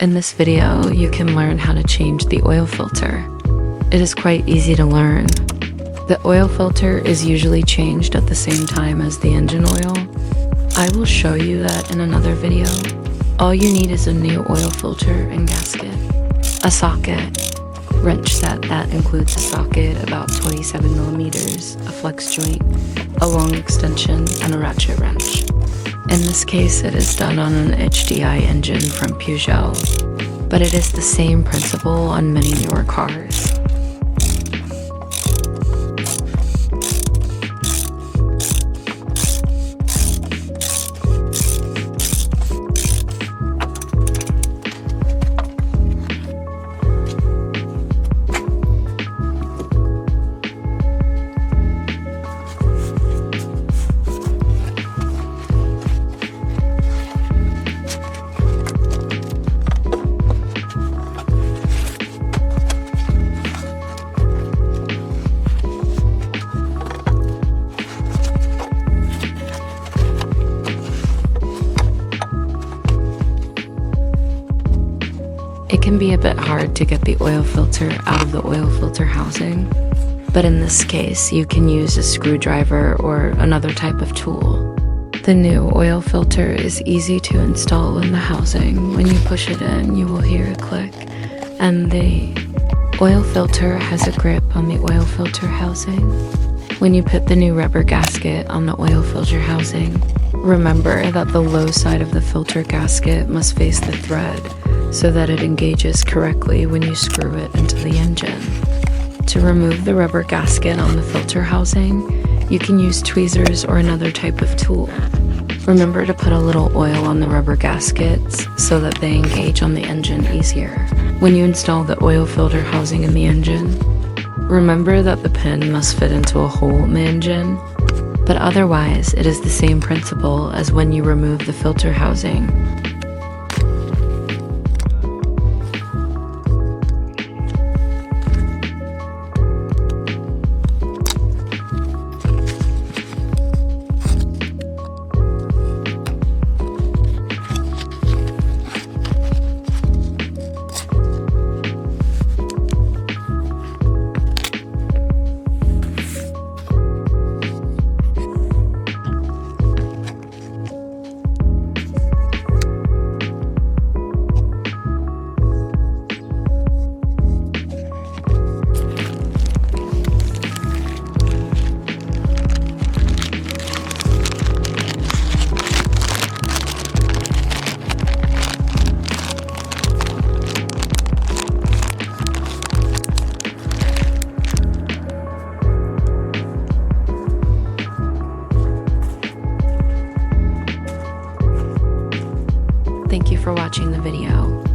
In this video, you can learn how to change the oil filter. It is quite easy to learn. The oil filter is usually changed at the same time as the engine oil. I will show you that in another video. All you need is a new oil filter and gasket, a socket, wrench set that includes a socket about 27 millimeters, a flex joint, a long extension, and a ratchet wrench. In this case, it is done on an HDI engine from Peugeot, but it is the same principle on many newer cars. It can be a bit hard to get the oil filter out of the oil filter housing, but in this case, you can use a screwdriver or another type of tool. The new oil filter is easy to install in the housing. When you push it in, you will hear a click, and the oil filter has a grip on the oil filter housing. When you put the new rubber gasket on the oil filter housing, remember that the low side of the filter gasket must face the thread so that it engages correctly when you screw it into the engine. To remove the rubber gasket on the filter housing, you can use tweezers or another type of tool. Remember to put a little oil on the rubber gaskets so that they engage on the engine easier. When you install the oil filter housing in the engine, remember that the pin must fit into a hole in the engine, but otherwise it is the same principle as when you remove the filter housing. Thank you for watching the video.